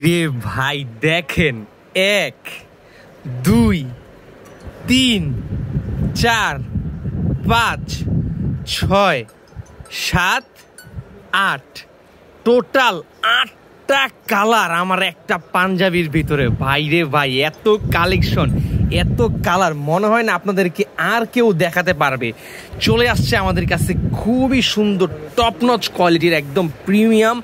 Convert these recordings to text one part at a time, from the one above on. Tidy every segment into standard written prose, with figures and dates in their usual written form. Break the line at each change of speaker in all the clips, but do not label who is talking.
রে ভাই দেখেন 1 2 3 4 5 6 7 8 টোটাল 8টা কালার আমার একটা পাঞ্জাবির ভিতরে। ভাই রে ভাই, এত কালেকশন, এত কালার মনে হয় না আপনাদেরকে আর কেউ দেখাতে পারবে। চলে আসছে আমাদের কাছে খুবই সুন্দর টপ নচ কোয়ালিটির একদম প্রিমিয়াম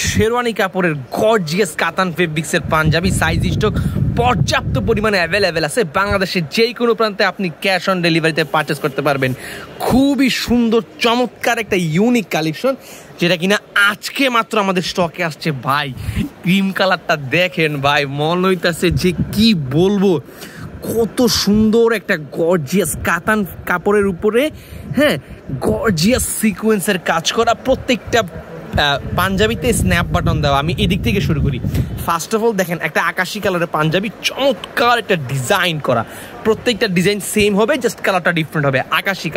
শেরওয়ানি কাপড়ের গর্জিয়াস কাতান ফেব্রিক্সের পাঞ্জাবি। সাইজ স্টক পর্যাপ্ত পরিমাণে অ্যাভেলেবেল আছে। বাংলাদেশের যে কোনো প্রান্তে আপনি ক্যাশ অন ডেলিভারিতে পারচেস করতে পারবেন। খুবই সুন্দর চমৎকার একটা ইউনিক কালেকশন, যেটা কিনা আজকে মাত্র আমাদের স্টকে আসছে। ভাই ক্রিম কালারটা দেখেন ভাই, মনে হইতাছে যে কি বলবো, কত সুন্দর একটা গর্জিয়াস কাতান কাপড়ের উপরে গর্জিয়াস সিকোয়েন্সের কাজ করা। প্রত্যেকটা পাঞ্জাবিতে স্ন্যাপ বাটন দেওয়া। আমি এদিক থেকে শুরু করি। ফার্স্ট অফ অল দেখেন, একটা আকাশি কালারের পাঞ্জাবি, চমৎকার একটা ডিজাইন করা। প্রত্যেকটা ডিজাইন সেম হবে, জাস্ট কালারটা ডিফারেন্ট হবে। আকাশি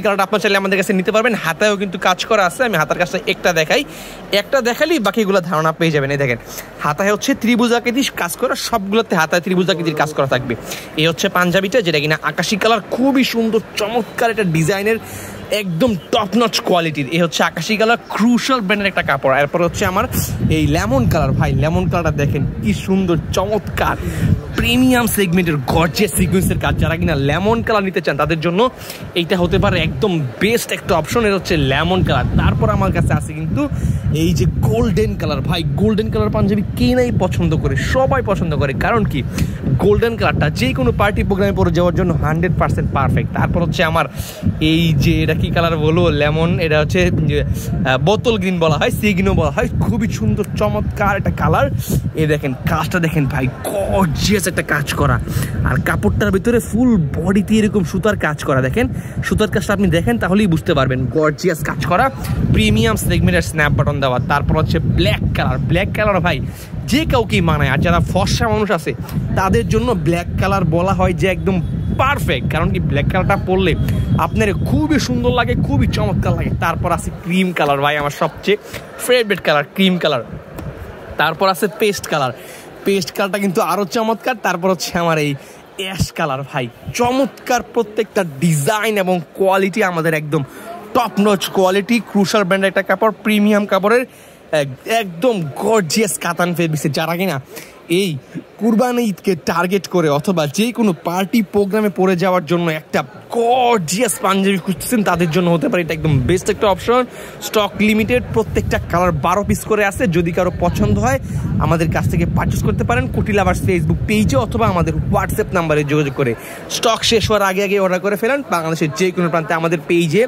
কালারটা আপনার চাইলে আমাদের কাছে নিতে পারবেন। হাতায়ও কিন্তু কাজ করা আছে। আমি হাতার কাজটা একটা দেখালেই বাকিগুলো ধারণা পেয়ে যাবেন। এই দেখেন, হাতায় হচ্ছে ত্রিভুজাকৃতির কাজ করা, সবগুলোতে হাতায় ত্রিভুজাকৃতির কাজ করা থাকবে। এই হচ্ছে পাঞ্জাবিটা, যেটা কিনা আকাশি কালার, খুবই সুন্দর চমৎকার একটা ডিজাইনের একদম টপ নচ কোয়ালিটির। এই হচ্ছে আকাশি কালার, ক্রুশাল ব্র্যান্ডের একটা কাপড়। এরপর হচ্ছে আমার এই লেমন কালার। ভাই লেমন কালারটা দেখেন কি সুন্দর চমৎকার প্রিমিয়াম সেগমেন্টের গর্জিয়াস সিকোয়েন্সের কাজ। যারা কিনা লেমন কালার নিতে চান তাদের জন্য এইটা হতে পারে একদম বেস্ট একটা অপশন। এটা হচ্ছে লেমন কালার। তারপর আমার কাছে আছে কিন্তু এই যে গোল্ডেন কালার। ভাই গোল্ডেন কালার পাঞ্জাবি কে নাই পছন্দ করে, সবাই পছন্দ করে। কারণ কি, গোল্ডেন কালারটা যে কোনো পার্টি প্রোগ্রামে পরে যাওয়ার জন্য 100% পারফেক্ট। তারপর হচ্ছে আমার এই যে এটা কি কালার বলবো, লেমন, এটা হচ্ছে বোতল গ্রিন বলা হয়, সি গ্রিনও বলা হয়। খুবই সুন্দর চমৎকার একটা কালার। এই দেখেন কাজটা দেখেন ভাই, গর্জিয়াস একটা কাজ করা। আর কাপড়টার ভিতরে ফুল বডিতে এরকম সুতার কাজ করা। দেখেন সুতার কাজটা আপনি দেখেন তাহলেই বুঝতে পারবেন, গর্জিয়াস কাজ করা, প্রিমিয়াম সেগমেন্টের স্ন্যাপ বাটন দেওয়া। তারপর হচ্ছে ব্ল্যাক কালার ভাই যে কাউকেই মানায়। আর যারা ফর্সা মানুষ আছে তাদের জন্য ব্ল্যাক কালার বলা হয় যে একদম পারফেক্ট। কারণ কি, ব্ল্যাক কালারটা পরলে আপনার খুবই সুন্দর লাগে, খুবই চমৎকার লাগে। তারপর আছে ক্রিম কালার। ভাই আমার সবচেয়ে ফেভারিট কালার ক্রিম কালার। তারপর আছে পেস্ট কালারটা কিন্তু আরও চমৎকার। তারপর হচ্ছে আমার এই অ্যাশ কালার। ভাই চমৎকার প্রত্যেকটা ডিজাইন এবং কোয়ালিটি আমাদের একদম টপ নচ কোয়ালিটি, ক্রুশাল ব্র্যান্ডের একটা কাপড়, প্রিমিয়াম কাপড়ের একদম গর্জিয়াস কাতান ফেব্রিক্সের। যারা কিনা এই কুরবানি ঈদকে টার্গেট করে অথবা যে কোনো পার্টি প্রোগ্রামে পরে যাওয়ার জন্য একটা গর্জিয়াস পাঞ্জাবি খুঁজছেন, তাদের জন্য হতে পারে এটা একদম বেস্ট একটা অপশন। স্টক লিমিটেড, প্রত্যেকটা কালার 12 পিস করে আছে। যদি কারো পছন্দ হয় আমাদের কাছ থেকে পারচেস করতে পারেন কুটি লাভার্স ফেসবুক পেজে অথবা আমাদের হোয়াটসঅ্যাপ নাম্বারে যোগাযোগ করে। স্টক শেষ হওয়ার আগে অর্ডার করে ফেলেন। বাংলাদেশের যে কোনো প্রান্তে আমাদের পেজে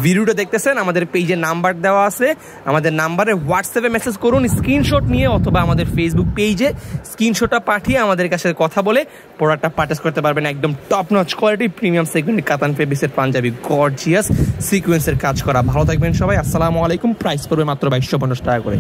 ভিডিওটা দেখতেছেন, আমাদের পেজে নাম্বার দেওয়া আছে। আমাদের নাম্বারে হোয়াটসঅ্যাপে মেসেজ করুন স্ক্রিনশট নিয়ে, অথবা আমাদের ফেসবুক পেজে স্ক্রিনশটটা পাঠিয়ে আমাদের কাছে কথা বলে প্রোডাক্টটা পারচেস করতে পারবেন। একদম টপ নচ কোয়ালিটি প্রিমিয়াম সেগমেন্টের কাতান ফেব্রিক্সের পাঞ্জাবি, গর্জিয়াস সিকোয়েন্সের কাজ করা। ভালো থাকবেন সবাই। আসসালামু আলাইকুম। প্রাইস পড়বে মাত্র 2250 টাকা করে।